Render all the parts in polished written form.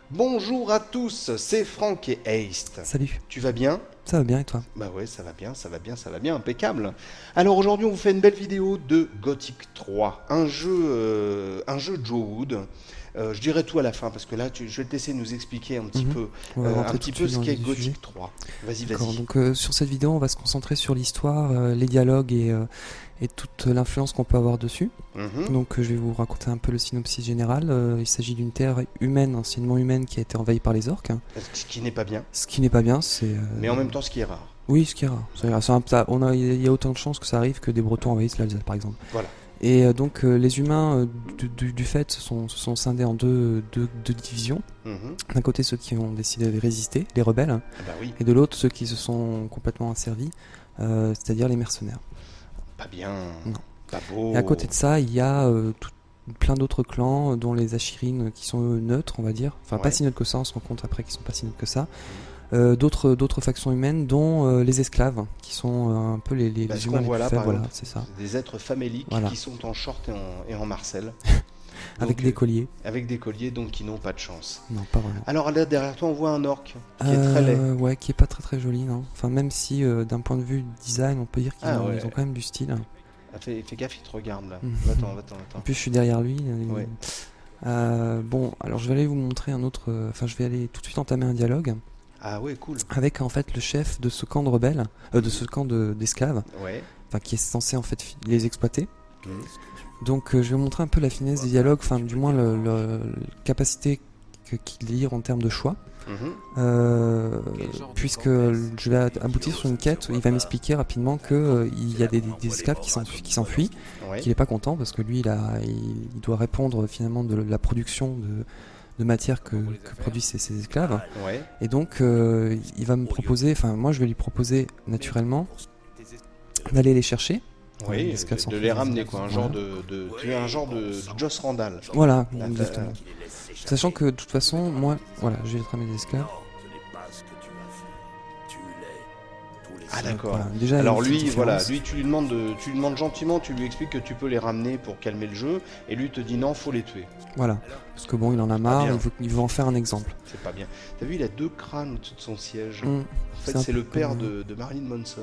Bonjour à tous, c'est Franck et Haste. Salut, Tu vas bien? ça va bien et toi? Bah ouais, ça va bien, ça va bien, ça va bien, impeccable. Alors aujourd'hui, on vous fait une belle vidéo de Gothic 3, un jeu Joe Wood. Je dirai tout à la fin parce que là, je vais te laisser nous expliquer un petit peu, On va rentrer un tout petit de peu suite ce dans qu'est le vif du sujet. Gothic 3. Vas-y, D'accord, vas-y. donc sur cette vidéo, on va se concentrer sur l'histoire, les dialogues et toute l'influence qu'on peut avoir dessus. Mhm. Donc je vais vous raconter un peu le synopsis général. Il s'agit d'une terre humaine, anciennement humaine, qui a été envahie par les orques. Ce qui n'est pas bien, Ce qui n'est pas bien, c'est... mais en même temps, ce qui est rare. Oui, ce qui est rare. Il y a autant de chances que ça arrive que des Bretons envahissent l'Alsace, par exemple. Voilà. Et donc les humains, du fait, se sont scindés en deux divisions. Mhm. D'un côté, ceux qui ont décidé de résister, les rebelles, Ah bah oui, et de l'autre, ceux qui se sont complètement asservis, c'est-à-dire les mercenaires. pas bien, Non. pas beau. Et à côté de ça, il y a plein d'autres clans, dont les Ashirines, qui sont neutres, on va dire. Enfin, Ouais. pas si neutres que ça, on se rend compte après qu'ils sont pas si neutres que ça. D'autres factions humaines, dont les esclaves, qui sont un peu les Bah, ce humains qu'on les voit plus là, faibles, par voilà, exemple, c'est ça. c'est des êtres faméliques Voilà. qui sont en short et en Marcel. Avec Donc, des colliers. avec des colliers, donc qui n'ont pas de chance. Non, pas vraiment. Alors là, derrière toi, on voit un orc qui est très laid. Ouais, qui est pas très joli, non. Enfin, même si d'un point de vue design, on peut dire qu'ils Ah ont, ouais. ils ont quand même du style. Ah, fais gaffe, il te regarde là. Mhm. Va-t'en. En plus, je suis derrière lui. Ouais. Bon, alors je vais aller vous montrer un autre. Enfin, je vais aller tout de suite entamer un dialogue Ah ouais, cool. avec en fait le chef de ce camp de rebelles, de ce camp d'esclaves, Ouais. enfin qui est censé en fait les exploiter. Mhm. Donc, je vais vous montrer un peu la finesse des dialogues, enfin du moins la capacité qu'il délire en termes de choix. Mhm. Puisque je vais aboutir sur une quête où il va m'expliquer rapidement que il y a des esclaves qui s'enfuient, Ouais. qu'il est pas content parce que lui il doit répondre finalement de la production de matière que produisent ces esclaves, Ouais. et donc il va me proposer, enfin moi je vais lui proposer naturellement d'aller les chercher. Oui, les esclaves de s'enfuient. les ramener quoi, Voilà. tu es un genre de Joss Randall. Voilà, Là, exactement. Sachant que de toute façon, moi, voilà, je vais ramener des esclaves. Ah d'accord. Voilà, déjà, il y a Alors une petite lui, voilà, différence. lui tu lui demandes gentiment, tu lui expliques que tu peux les ramener pour calmer le jeu, et lui te dit non, faut les tuer. Voilà, parce que bon, il en a marre, bien. il veut en faire un exemple. C'est pas bien. T'as vu, il a 2 crânes au-dessus de son siège. Mm. En fait, C'est un c'est peu le père comme, de Marilyn Manson.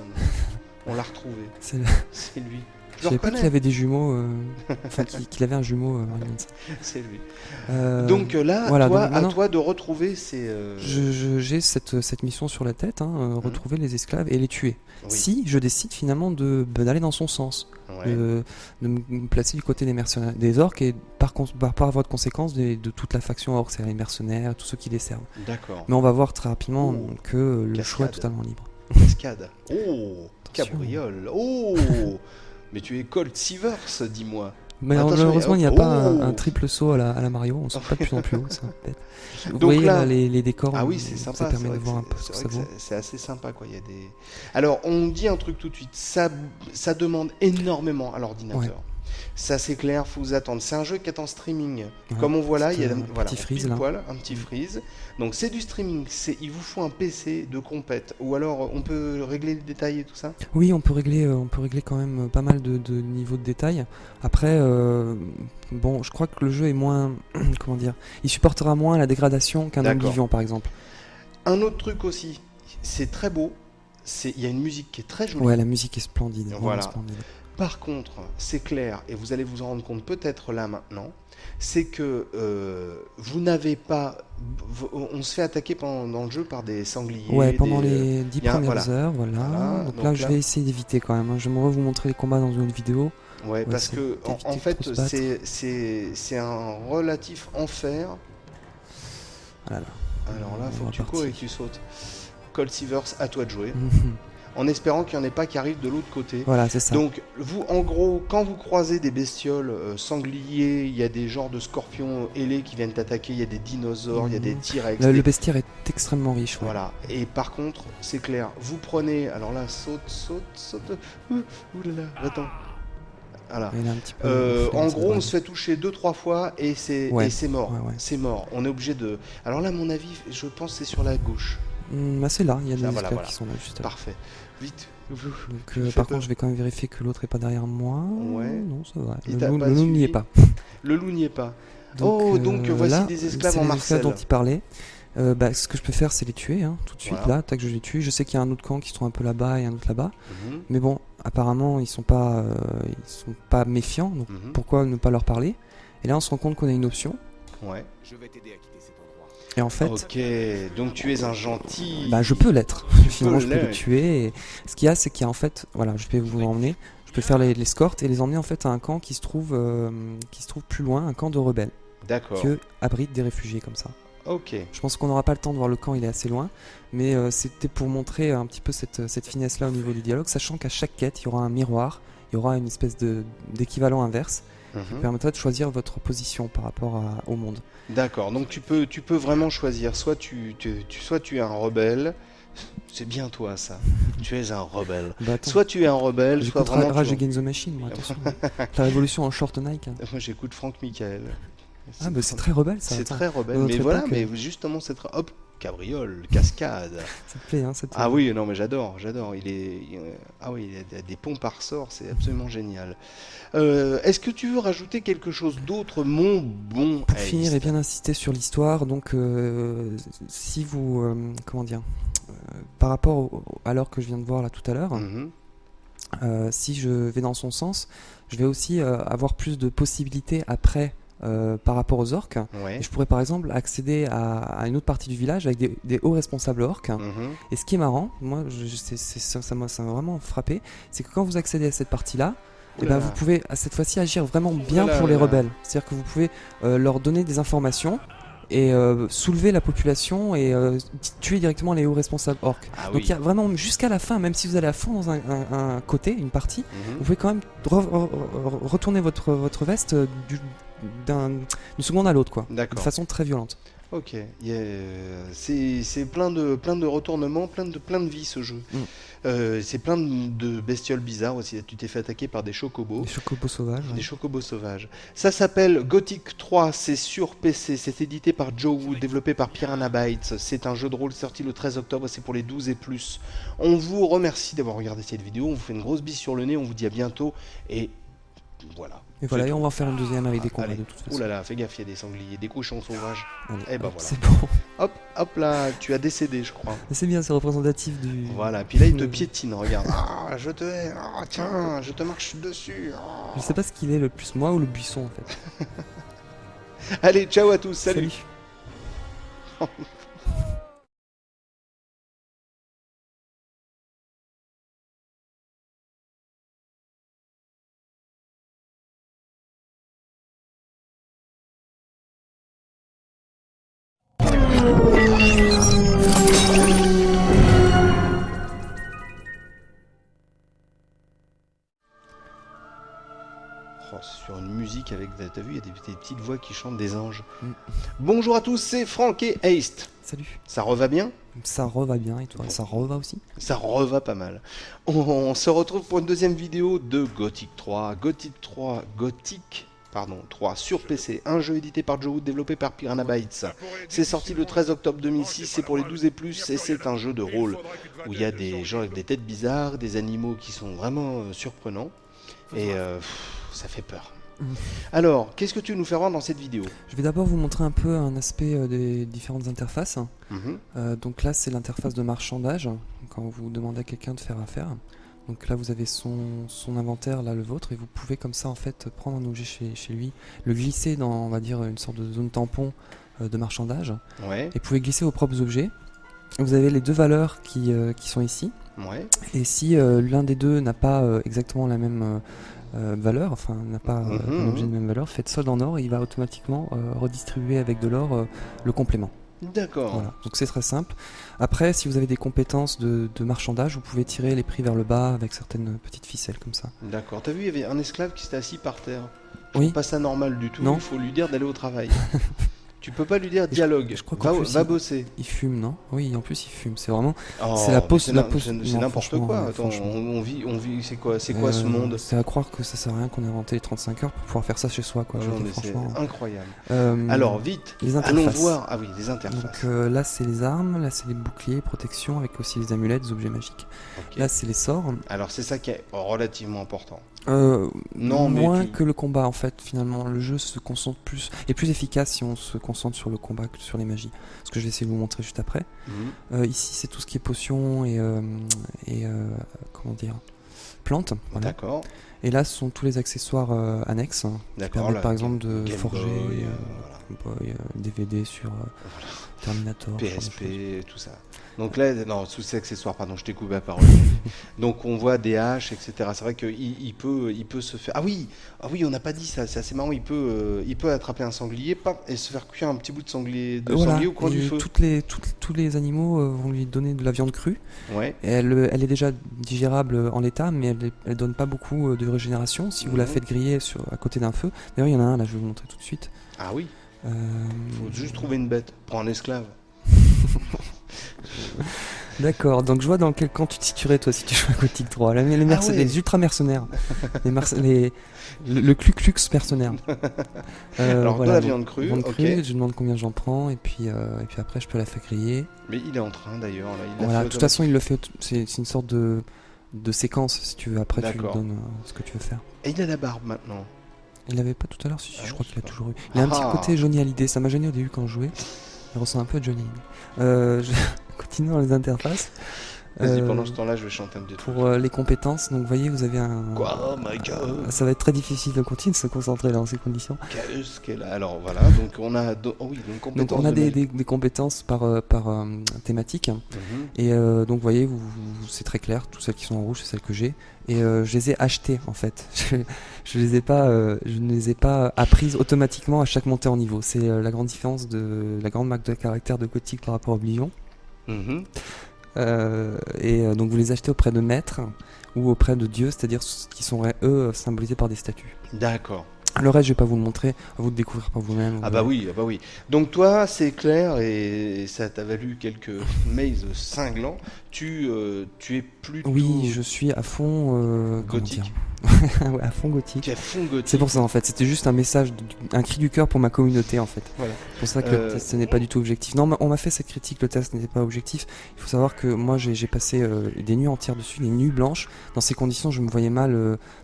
On l'a retrouvé. C'est- C'est lui. Je Je le savais pas qu'il reconnais. avait des jumeaux, enfin qu'il avait un jumeau. Marilyn Manson. C'est lui. Donc, Donc là, voilà, toi, donc maintenant- à toi de retrouver ces. j'ai cette mission sur la tête, retrouver les esclaves et les tuer. Oui. Si je décide finalement d'aller dans son sens, Ouais. de me placer du côté des mercenaires, des orques, et par voie de conséquence de toute la faction orque, c'est-à-dire les mercenaires, tous ceux qui les servent. D'accord. Mais on va voir très rapidement Oh, que le cascade. choix est totalement libre. Cascade. Oh, Attention. cabriole. Oh. Mais tu es Colt Seavers, dis-moi. Mais Attention, malheureusement, il n'y a oh. pas un triple saut à la Mario, on saute pas de plus en plus haut. Ça, peut-être. Vous Donc voyez là- là les décors, Ah oui, c'est ça sympa. permet c'est de vrai voir un que peu c'est- ce que c'est ça vrai vaut. que c'est assez sympa, quoi. Il y a des. Alors, on dit un truc tout de suite. Ça demande énormément à l'ordinateur. Ouais. Ça, c'est clair. Faut vous attendre. C'est un jeu qui est en streaming. Ouais, Comme on voit là, il y a un voilà, petit freeze, pile là. poil, un petit freeze. Donc, c'est du streaming. Il vous faut un PC de compète. Ou alors, on peut régler les détails et tout ça. Oui, on peut régler quand même pas mal de niveaux de détails. Après, bon, je crois que le jeu est moins, comment dire, il supportera moins la dégradation qu'un D'accord. Oblivion par exemple. Un autre truc aussi. C'est très beau. Il y a une musique qui est très jolie. Ouais, la musique est splendide. vraiment Voilà. splendide. Par contre, c'est clair, et vous allez vous en rendre compte peut-être là maintenant, c'est que vous n'avez pas... On se fait attaquer dans le jeu par des sangliers. Ouais, pendant des, les 10 il y a un- premières voilà. heures, voilà. Voilà, Donc donc là, là- je vais essayer d'éviter quand même. J'aimerais vous montrer les combats dans une autre vidéo. Ouais, parce c'est que en d'éviter de fait, trop se battre. c'est un relatif enfer. Voilà. Alors là, On faut va que tu cours et partir. que tu sautes. Colt Seavers, à toi de jouer. En espérant qu'il n'y en ait pas qui arrivent de l'autre côté. Voilà, c'est ça. Donc, vous, en gros, quand vous croisez des bestioles sangliers, il y a des genres de scorpions ailés qui viennent t'attaquer, il y a des dinosaures, il y a des T-Rex. Le des- bestiaire est extrêmement riche. Ouais. Voilà. Et par contre, c'est clair, vous prenez. Alors là, saute. Ouh là là, attends. Voilà. Il est un petit peu gonflé, En c'est gros, vrai. on se fait toucher 2-3 fois et c'est Ouais. mort. Ouais, ouais. C'est mort. On est obligé de. Alors là, à mon avis, je pense que c'est sur la gauche. Bah, c'est là, il y a des Ah, esclaves voilà. qui sont là juste là. Parfait. Vite. Donc, Tu me fais par peur. contre, je vais quand même vérifier que l'autre est pas derrière moi. Ouais. Non, ça va. Il t'a Le pas loup n'y est suivi. pas. Le loup n'y est pas. Donc, Oh, donc voici là, des esclaves c'est en les Marcel. esclaves dont il parlait. Bah, ce que je peux faire, c'est les tuer hein, tout de suite. Voilà. Là, tac, je les tue. Je sais qu'il y a un autre camp qui sont un peu là-bas et un autre là-bas. Mhm, Mais bon, apparemment, ils sont pas méfiants. Donc, mhm. pourquoi ne pas leur parler? Et là, on se rend compte qu'on a une option. Ouais. Je vais t'aider à quitter cet endroit. Et en fait, Ok, donc tu es un gentil. bah, je peux l'être. Finalement, je peux les l'être. tuer. Et ce qu'il y a, c'est qu'il y a en fait, voilà, je vais vous emmener. Je peux faire l'escorte et les emmener en fait à un camp qui se trouve plus loin, un camp de rebelles, D'accord. qui eux, abrite des réfugiés comme ça. Ok. Je pense qu'on n'aura pas le temps de voir le camp, il est assez loin, mais c'était pour montrer un petit peu cette finesse-là au niveau du dialogue, sachant qu'à chaque quête, il y aura un miroir, il y aura une espèce d'équivalent inverse qui Mhm. permettra de choisir votre position par rapport au monde. D'accord. Donc tu peux vraiment choisir. Soit soit tu es un rebelle. C'est bien toi ça. Tu es un rebelle. Bah, attends, Soit tu es un rebelle, soit j'écoute vraiment. Rage tu- Against the Machine, moi, attention. La révolution en short Nike. Moi j'écoute Franck Michael. Ah, bah c'est très rebelle ça. C'est attends. très rebelle. Dans notre Mais voilà, époque, mais justement c'est très. Hop, cabriole, cascade. Ça te plaît, hein, cette... Ah oui, non mais j'adore. Ah oui, il y a des pompes par sort, c'est absolument génial. Est-ce que tu veux rajouter quelque chose d'autre, mon bon Pour Ace? finir et bien insister sur l'histoire, donc si vous, comment dire, par rapport à l'heure que je viens de voir là tout à l'heure, Mhm. si je vais dans son sens, je vais aussi avoir plus de possibilités après par rapport aux orques. Ouais. Et je pourrais par exemple accéder à une autre partie du village avec des hauts responsables orques. Mhm. Et ce qui est marrant, moi ça m'a vraiment frappé, c'est que quand vous accédez à cette partie-là, eh ben, Oulala. vous pouvez à cette fois-ci agir vraiment bien Oulala, pour les oulala. rebelles. C'est-à-dire que vous pouvez leur donner des informations et soulever la population et tuer directement les hauts responsables orques. Ah Donc oui. il y a vraiment jusqu'à la fin, même si vous allez à fond dans un côté, une partie, Mhm. vous pouvez quand même retourner votre veste d'une seconde à l'autre, quoi. De D'accord. façon très violente. Ok. C'est plein de retournements, plein de vie ce jeu. Mm. C'est plein de bestioles bizarres aussi. Tu t'es fait attaquer par des chocobos. Les chocobos sauvages. Des chocobos sauvages. Ça s'appelle Gothic 3, c'est sur PC, c'est édité par Joe Wood, développé par Piranha Bytes. C'est un jeu de rôle sorti le 13 octobre, c'est pour les 12 et plus. On vous remercie d'avoir regardé cette vidéo, on vous fait une grosse bise sur le nez, on vous dit à bientôt, et voilà. Et voilà, C'est et on tout. va en faire une deuxième avec des combats Allez. de toute façon. Ouh là là, fais gaffe, il y a des sangliers, des cochons sauvages. Allez, Eh ben hop, voilà. c'est bon. Hop, hop là, tu as décédé, je crois. C'est bien, c'est représentatif du. Voilà, puis là il te le- piétine, regarde. Ah, je te hais, ah, tiens, je te marche dessus. Ah. Je sais pas ce qu'il est le plus, moi ou le buisson en fait. Allez, ciao à tous, salut. Oh, c'est sur une musique avec, t'as vu, il y a des petites voix qui chantent des anges. Mm. Bonjour à tous, c'est Franck et Haste. Salut. Ça reva bien? Ça reva bien et toi, ça reva aussi? Ça reva pas mal. On se retrouve pour une deuxième vidéo de Gothic 3. Gothic 3 sur PC. Un jeu édité par Joe Wood, développé par Piranha Bytes. C'est sorti le 13 octobre 2006, c'est pour les 12 et plus, et c'est un jeu de rôle où il y a des gens avec des têtes bizarres, des animaux qui sont vraiment surprenants, et ça fait peur. Alors, qu'est-ce que tu veux nous faire voir dans cette vidéo? Je vais d'abord vous montrer un peu un aspect des différentes interfaces. Mhm. Donc là, c'est l'interface de marchandage, quand vous demandez à quelqu'un de faire affaire. Donc là, vous avez son inventaire, là le vôtre, et vous pouvez comme ça en fait prendre un objet chez lui, le glisser dans, on va dire, une sorte de zone tampon de marchandage, Ouais, et vous pouvez glisser vos propres objets. Vous avez les deux valeurs qui sont ici, ouais, et si l'un des deux n'a pas exactement la même valeur, enfin n'a pas un Mhm. objet de même valeur, faites solde en or et il va automatiquement redistribuer avec de l'or le complément. d'accord. Voilà, donc c'est très simple. Après, si vous avez des compétences de marchandage, vous pouvez tirer les prix vers le bas avec certaines petites ficelles comme ça. D'accord. T'as vu, il y avait un esclave qui s'était assis par terre. Je Oui. trouve pas ça normal du tout. Non. Il faut lui dire d'aller au travail. Tu peux pas lui dire Et dialogue. je crois qu'en plus, Va bosser. il fume, non? Oui, en plus il fume. C'est vraiment, Oh, c'est la mais pause, c'est la n'im- pause. c'est Non, n'importe franchement, quoi. Attends, franchement. on vit. C'est quoi ce monde? C'est à croire que ça sert à rien qu'on ait inventé les 35 heures pour pouvoir faire ça chez soi, quoi. Oh Je veux non, dire, mais c'est franchement. incroyable. Euh, Alors, vite, les allons interfaces. voir. Ah oui, les Donc interfaces. là c'est les armes, là c'est les boucliers, protection, avec aussi les amulettes, les objets magiques. Ok. Là c'est les sorts. Alors, c'est ça qui est relativement important. Non, mais moins tu- que le combat en fait. Finalement, le jeu se concentre plus, est plus efficace si on se concentre sur le combat que sur les magies. Ce que je vais essayer de vous montrer juste après. Mhm. Ici c'est tout ce qui est potions et comment dire, plantes. Voilà. D'accord. Et là ce sont tous les accessoires annexes, qui D'accord. permettent là, par exemple de Game forger Boy, voilà. DVD sur Terminator. ce genre de choses. PSP, tout ça. Donc là, non, tous ces accessoires, pardon, je t'ai coupé la parole. Donc on voit des haches, etc. C'est vrai qu'il peut se faire. Ah oui, on n'a pas dit ça. C'est assez marrant. Il peut attraper un sanglier, et se faire cuire un petit bout de sanglier, Voilà. sanglier au coin du Et feu. tous les animaux vont lui donner de la viande crue. Ouais. Et elle est déjà digérable en l'état, mais elle donne pas beaucoup de régénération si vous la Mhm. faites griller à côté d'un feu. D'ailleurs, il y en a un là, je vais vous montrer tout de suite. Ah oui. Euh, Faut juste trouver une bête. Prends un esclave. D'accord, donc je vois dans quel camp tu te situerais toi si tu joues à Gothic 3. ouais. Les ultra mercenaires, le Clux mercenaire. Alors, voilà, de la donc, viande crue, viande ok. crue, je demande combien j'en prends et puis après je peux la faire griller. Mais il est en train d'ailleurs. Là, il l'a Voilà, fait de toute façon il le fait, c'est une sorte de séquence si tu veux. Après tu lui D'accord. donnes ce que tu veux faire. Et il a la barbe maintenant. Il l'avait pas tout à l'heure, si, Ah, je crois je qu'il a sais pas. toujours eu. Il a un petit Ah. côté Johnny Hallyday, ça m'a gêné au début quand je jouais. Il ressemble un peu à Johnny Hallyday. Je continue dans les interfaces. Vas-y, Euh, pendant ce temps-là, je vais chanter un petit truc. Pour les compétences, donc vous voyez, vous avez un. Quoi, oh my god. Ça va être très difficile de continuer de se concentrer dans ces conditions. Qu'est-ce qu'elle a? Alors voilà, donc on a. Oh oui, donc Donc compétence on a de magie. des compétences par thématique. Mhm. Et donc vous voyez, c'est très clair, toutes celles qui sont en rouge, c'est celles que j'ai. Et je les ai achetées en fait. Je ne les ai pas apprises automatiquement à chaque montée en niveau. C'est la grande différence la grande marque de caractère de Gothic par rapport à Oblivion. Mhm. Donc vous les achetez auprès de maîtres ou auprès de dieux, c'est-à-dire qui sont eux symbolisés par des statues. D'accord. Le reste, je vais pas vous le montrer, à vous de découvrir par vous-même. Ah bah oui, ah bah oui. Donc toi, c'est clair, et ça t'a valu quelques mazes cinglants. Tu es plutôt Oui, je suis à fond comment gothique. dire ouais, à fond gothique. Tu es à fond gothique. C'est pour ça en fait, c'était juste un message, un cri du cœur pour ma communauté en fait. Voilà. C'est pour ça que le test n'est pas du tout objectif. Non, on m'a fait cette critique, le test n'était pas objectif. Il faut savoir que moi j'ai passé des nuits entières dessus, des nuits blanches. Dans ces conditions, je me voyais mal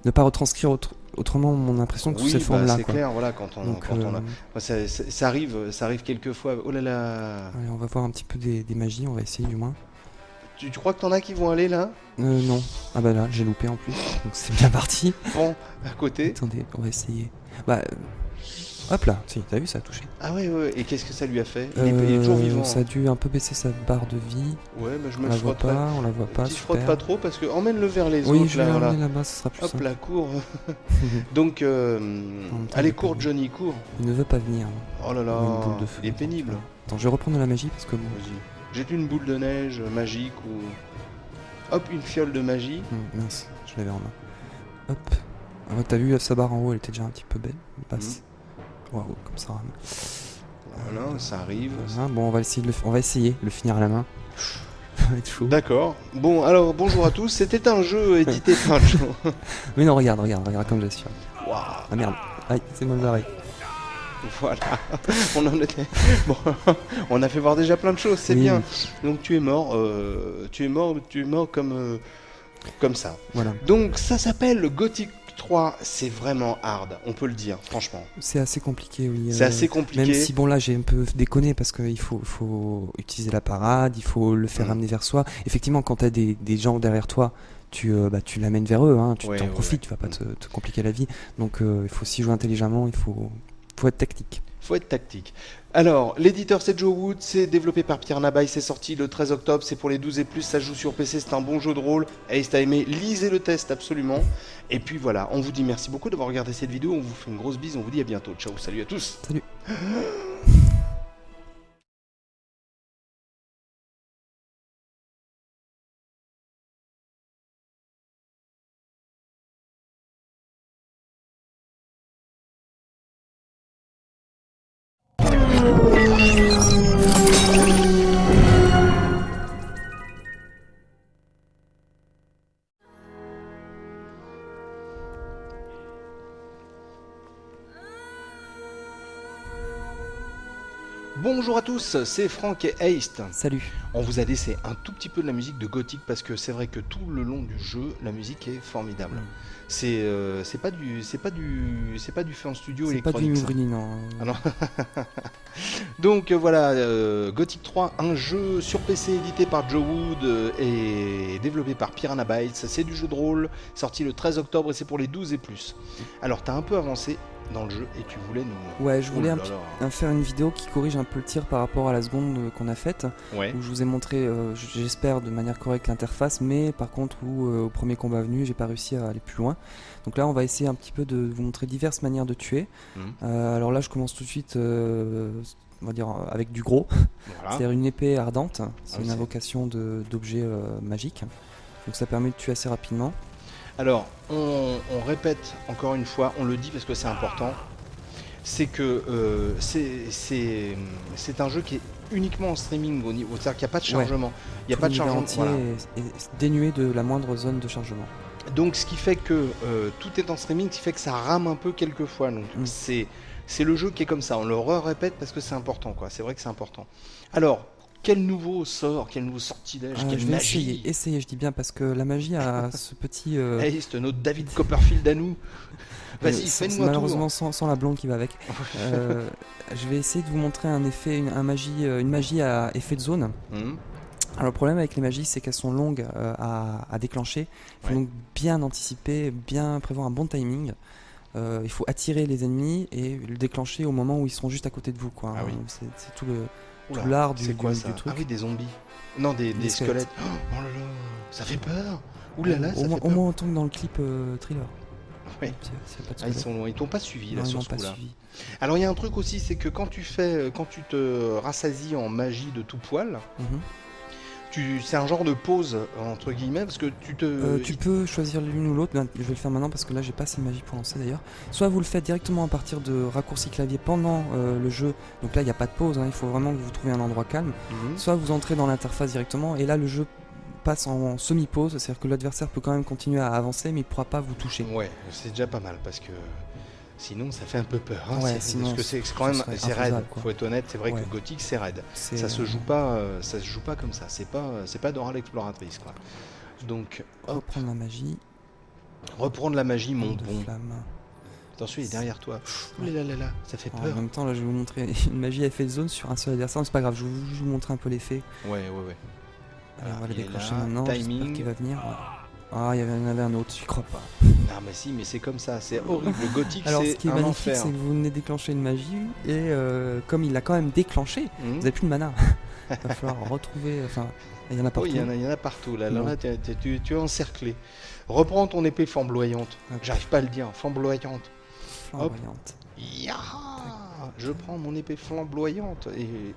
ne pas retranscrire autrement mon impression que sous Oui, cette forme-là. c'est quoi. clair, voilà, quand on Donc, a. Ça arrive quelques fois. Oh là là. allez, on va voir un petit peu des magies, on va essayer du moins. Tu crois que t'en as qui vont aller là? Non. Ah bah là, j'ai loupé en plus, donc c'est bien parti. Bon, à côté. Attendez, on va essayer. Bah, hop là, si, t'as vu, ça a touché. Ah ouais, ouais. Et qu'est-ce que ça lui a fait? Il est toujours vivant. Ça a dû un peu baisser sa barre de vie. Ouais, bah je On me la voit frotterai. pas, on la voit pas, Tu te frottes super. pas trop parce que emmène-le vers les Oui, autres je là, vais voilà. l'emmener là-bas, ce sera plus Hop simple. là, cours. Donc, même temps, allez, il veut cours pas Johnny, cours. Il ne veut pas venir. Oh là là, Ou une boule de feu, il est n'importe pénible. quoi. Attends, je vais reprendre la magie parce que bon. Vas-y. Jette une boule de neige magique ou. Hop, une fiole de magie. Mince, je l'avais en main. Hop. Ah, t'as vu sa barre en haut, elle était déjà un petit peu belle, basse. Waouh, comme ça rame. Voilà, ça arrive. Voilà, bon, on va essayer de le finir à la main. Ça va être chaud. D'accord. Bon, alors bonjour à tous. C'était un jeu édité par Joe. Mais non, regarde comme j'assure. Waouh. Ah merde. Aïe, c'est mal barré. Voilà. On en était. Bon, on a fait voir déjà plein de choses. C'est Oui, bien. oui. Donc tu es mort. Tu es mort comme ça. Voilà. Donc ça s'appelle Gothic 3. C'est vraiment hard. On peut le dire, franchement. C'est assez compliqué, oui. C'est assez compliqué. Même si, bon, là, j'ai un peu déconné parce qu'il faut utiliser la parade, il faut le faire amener vers soi. Effectivement, quand t'as des gens derrière toi, tu l'amènes vers eux, hein, tu Ouais, t'en ouais, profites, tu vas pas te compliquer la vie. Donc, il faut aussi jouer intelligemment, il faut être tactique. Faut être tactique. Alors, l'éditeur c'est Joe Wood, c'est développé par Pierre Nabaye, c'est sorti le 13 octobre, c'est pour les 12 et plus, ça joue sur PC, c'est un bon jeu de rôle. Et si t'as aimé, lisez le test absolument. Et puis voilà, on vous dit merci beaucoup d'avoir regardé cette vidéo, on vous fait une grosse bise, on vous dit à bientôt. Ciao, salut à tous. Salut. Bonjour à tous, c'est Franck et Haste. Salut. On vous a laissé un tout petit peu de la musique de Gothic parce que c'est vrai que tout le long du jeu, la musique est formidable. C'est pas du fait en studio C'est pas du électronique. Ça. Mourini, non. Ah non. Donc voilà, Gothic 3, un jeu sur PC édité par Joe Wood et développé par Piranha Bytes. C'est du jeu de rôle, sorti le 13 octobre et c'est pour les 12 et plus. Alors t'as un peu avancé dans le jeu et tu voulais nous... Ouais, je voulais Oh là là. faire une vidéo qui corrige un peu le tir par rapport à la seconde qu'on a faite, Ouais. où je vous ai montré, j'espère de manière correcte, l'interface, mais par contre où au premier combat venu, j'ai pas réussi à aller plus loin. Donc là, on va essayer un petit peu de vous montrer diverses manières de tuer. Alors là, je commence tout de suite, on va dire, avec du gros, Voilà. c'est-à-dire une épée ardente. C'est Ah oui, une invocation d'objets magiques. Donc ça permet de tuer assez rapidement. Alors, on répète encore une fois, on le dit parce que c'est important, c'est que c'est un jeu qui est uniquement en streaming au niveau, c'est-à-dire qu'il n'y a pas de chargement. Il n'y a Tout pas de l'univers chargement. entier Voilà. est dénué de la moindre zone de chargement. Donc, ce qui fait que tout est en streaming, ce qui fait que ça rame un peu quelquefois. Donc, c'est le jeu qui est comme ça. On le répète parce que c'est important, quoi. C'est vrai que c'est important. Alors, quel nouveau sort, quel nouveau sortilège, quelle Je vais magie essayer, je dis bien, parce que la magie a ce petit... Hey, c'est notre David Copperfield à nous. Vas-y, c'est fais-nous un malheureusement tour. sans la blonde qui va avec. Je vais essayer de vous montrer un effet, une magie à effet de zone. Alors le problème avec les magies, c'est qu'elles sont longues à déclencher. Il faut donc bien anticiper, bien prévoir un bon timing. Il faut attirer les ennemis et le déclencher au moment où ils seront juste à côté de vous, quoi. Ah oui. C'est tout le... Oula, l'art du c'est quoi du ça truc. Ah oui, des zombies. Non, des squelettes. Oh là là, ça fait peur. Ouh là là, ça fait Au peur. moins autant que dans le clip thriller. Ouais. S'il y a pas de Ah, ils squelette. sont loin, ils t'ont pas suivi Non, là ils sur m'ont ce pas coup-là. suivi. Alors il y a un truc aussi, c'est que quand tu te rassasies en magie de tout poil, Mhm. c'est un genre de pause entre guillemets parce que Tu peux choisir l'une ou l'autre. Ben, je vais le faire maintenant parce que là j'ai pas assez de magie pour lancer d'ailleurs. Soit vous le faites directement à partir de raccourcis clavier pendant le jeu, donc là il n'y a pas de pause, hein, il faut vraiment que vous trouviez un endroit calme. Soit vous entrez dans l'interface directement et là le jeu passe en semi-pause, c'est-à-dire que l'adversaire peut quand même continuer à avancer mais il pourra pas vous toucher. Ouais, c'est déjà pas mal parce que sinon ça fait un peu peur. Hein, Ouais, sinon, parce que c'est quand même ce serait c'est raide. infaisable, quoi. Faut être honnête, c'est vrai Ouais. que Gothic c'est raide. C'est, Ça se joue pas comme ça. C'est pas Dora l'exploratrice quoi. Donc hop, reprendre la magie, reprendre la magie, mon de bon. flamme. Attention, il est derrière toi. Ouh là là là, ça fait En peur. même temps là je vais vous montrer une magie à effet de zone sur un seul adversaire, mais c'est pas grave, je vais vous montrer un peu l'effet. Ouais. Allez, on va le il est déclencher là, maintenant, j'espère timing. qu'il va venir. Ah, il y en avait un autre, j'y crois pas. Non mais si, mais c'est comme ça, c'est horrible. Le Gothic Alors, ce c'est qui est un magnifique, enfer. c'est que vous venez déclencher une magie, et comme il l'a quand même déclenché, vous n'avez plus de mana. Il va falloir retrouver. Enfin, il y en a partout. Oui, il y en a partout. Là, Non. là tu es encerclé. Reprends ton épée flamboyante. Hop. J'arrive pas à le dire, flamboyante. Flamboyante. Ya Je prends mon épée flamboyante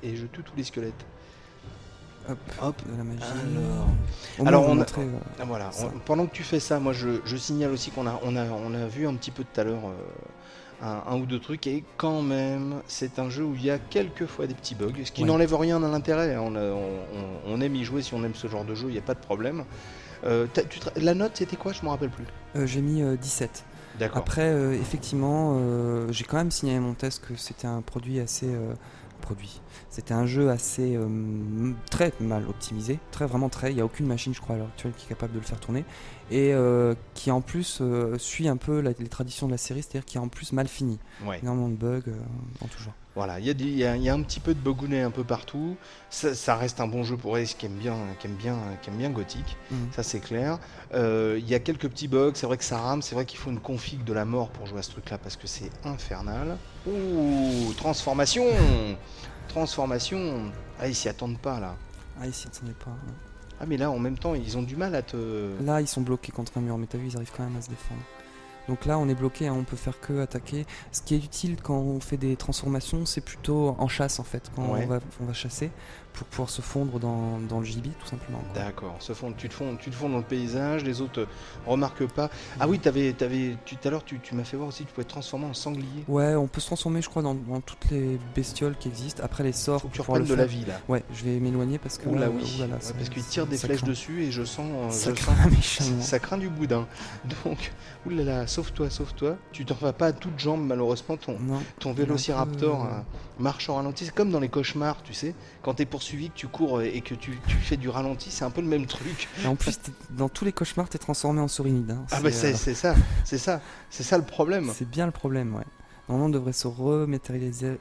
et je tue tous les squelettes. Hop, Hop. de la magie. Alors, Au moins, alors vous on a- montrez, Ah, voilà. Ça. Pendant que tu fais ça, moi je signale aussi qu'on a vu un petit peu tout à l'heure un ou deux trucs et quand même c'est un jeu où il y a quelquefois des petits bugs, ce qui Ouais. n'enlève rien à l'intérêt. Hein. On aime y jouer si on aime ce genre de jeu, il n'y a pas de problème. La note c'était quoi? Je m'en rappelle plus. j'ai mis 17. D'accord. Après, effectivement, j'ai quand même signalé mon test que c'était un produit assez. C'était un jeu assez très mal optimisé, vraiment très. Il n'y a aucune machine, je crois, à l'heure actuelle qui est capable de le faire tourner. Et qui en plus suit un peu les traditions de la série, c'est-à-dire qui est en plus mal fini. Ouais. Énormément de bugs en tout genre. Voilà, il y a un petit peu de bugounet un peu partout. Ça reste un bon jeu pour Ace qui aime bien Gothic. Mhm. Ça c'est clair. Il y a quelques petits bugs, c'est vrai que ça rame, c'est vrai qu'il faut une config de la mort pour jouer à ce truc-là parce que c'est infernal. Ouh, transformation. Ah, ils s'y attendent pas là. Ah, ici, attendez pas. Hein. Ah mais là en même temps ils ont du mal à te... Là, ils sont bloqués contre un mur, mais t'as vu, ils arrivent quand même à se défendre. Donc là, on est bloqué, hein, on peut faire que attaquer. Ce qui est utile quand on fait des transformations, c'est plutôt en chasse en fait, quand Ouais. on va chasser pour pouvoir se fondre dans le gibier, tout simplement. Quoi. D'accord, tu te fonds dans le paysage, les autres remarquent pas. Ah oui, tout à l'heure tu m'as fait voir aussi, tu pouvais te transformer en sanglier. Ouais, on peut se transformer, je crois, dans toutes les bestioles qui existent. Après les sorts, Faut que tu pour pouvoir reprennes de le la faire. vie là. Ouais, je vais m'éloigner parce que Oula là, oui, oulala, ouais, ça- parce qu'il ça- tire des ça flèches craint. dessus et je Ça sens craint méchamment. ça craint du boudin. Donc, oulala, sauve-toi. Tu t'en vas pas à toutes jambes, malheureusement, Non, ton il est un vélociraptor peu, marche en ralenti. C'est comme dans les cauchemars, tu sais. Quand t'es poursuivi, que tu cours et que tu fais du ralenti, c'est un peu le même truc. Et en plus, dans tous les cauchemars, t'es transformé en sourinide, hein. Ah bah c'est ça le problème. C'est bien le problème, ouais. Normalement, on devrait se rematérialiser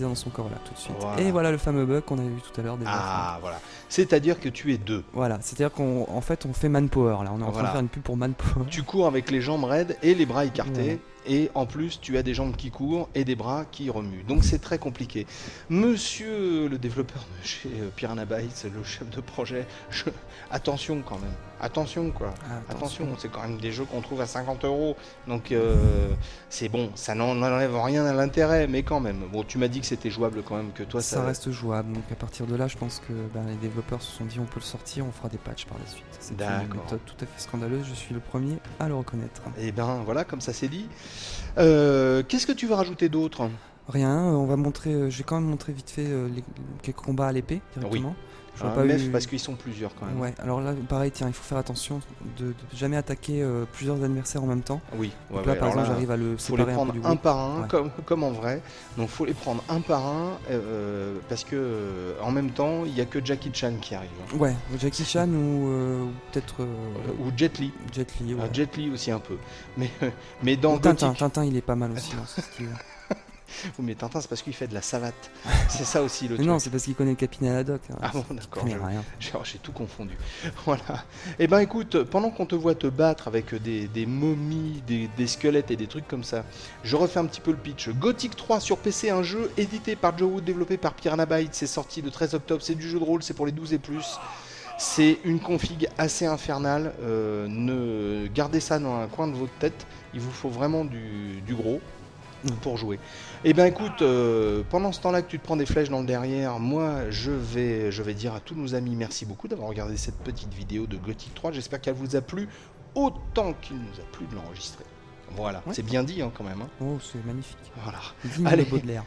dans son corps là, tout de suite. Voilà. Et voilà le fameux bug qu'on avait vu tout à l'heure déjà. Ah voilà. C'est-à-dire que tu es deux. Voilà, c'est-à-dire qu'en fait, on fait manpower là. On est en train Voilà. de faire une pub pour manpower. Tu cours avec les jambes raides et les bras écartés. Voilà. Et en plus, tu as des jambes qui courent et des bras qui remuent. Donc c'est très compliqué. Monsieur le développeur de chez Piranha Bytes, le chef de projet, attention quand même. Attention quoi. Ah, Attention, c'est quand même des jeux qu'on trouve à 50 €. Donc c'est bon, ça n'enlève rien à l'intérêt, mais quand même. Bon, tu m'as dit que c'était jouable quand même, que toi Ça reste jouable. Donc à partir de là, je pense que les développeurs se sont dit on peut le sortir, on fera des patchs par la suite. C'est une D'accord. méthode tout à fait scandaleuse. Je suis le premier à le reconnaître. Et ben voilà, comme ça c'est dit. Qu'est-ce que tu veux rajouter d'autre? Rien, on va montrer. Je vais quand même montrer vite fait quelques combats à l'épée directement. J'aurais pas Mef, eu- parce qu'ils sont plusieurs quand même. Ouais, alors là, pareil, tiens, il faut faire attention de jamais attaquer plusieurs adversaires en même temps. Oui, Donc là, par exemple, j'arrive à le faut les séparer un peu prendre du un groupe. par un, Ouais. comme en vrai. Donc faut les prendre un par un, parce que en même temps, il n'y a que Jackie Chan qui arrive. Ouais, Jackie Chan ou peut-être Ou Jet Li. Jet Li. Ouais. Jet Li aussi un peu. Mais dans Ou Tintin, Gothic... Tintin, il est pas mal aussi dans ce style. Oui, mais Tintin, c'est parce qu'il fait de la savate. C'est ça aussi le Mais truc. non, c'est parce qu'il connaît le Capitaine Haddock. Hein. Ah bon, Il d'accord. connaît rien. J'ai tout confondu. Voilà. Eh ben écoute, pendant qu'on te voit te battre avec des momies, des squelettes et des trucs comme ça, je refais un petit peu le pitch. Gothic 3 sur PC, un jeu édité par Joe Wood, développé par Piranha Bytes. C'est sorti le 13 octobre. C'est du jeu de rôle, c'est pour les 12 et plus. C'est une config assez infernale. Ne gardez ça dans un coin de votre tête. Il vous faut vraiment du gros pour jouer. Et ben écoute, pendant ce temps-là que tu te prends des flèches dans le derrière, moi je vais dire à tous nos amis merci beaucoup d'avoir regardé cette petite vidéo de Gothic 3. J'espère qu'elle vous a plu autant qu'il nous a plu de l'enregistrer. Voilà, Ouais. c'est bien dit hein, quand même. Hein. Oh, c'est magnifique. Voilà. Digne Allez. de Baudelaire.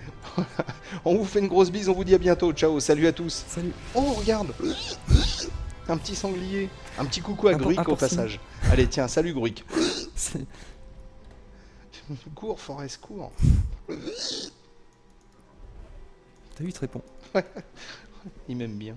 On vous fait une grosse bise, on vous dit à bientôt. Ciao, salut à tous. Salut. Oh regarde, un petit sanglier, un petit coucou à Un Gruic au porcine. passage. Allez tiens, salut Gruic. C'est- Cours, Forest, cours. T'as vu, il te répond. Il m'aime bien.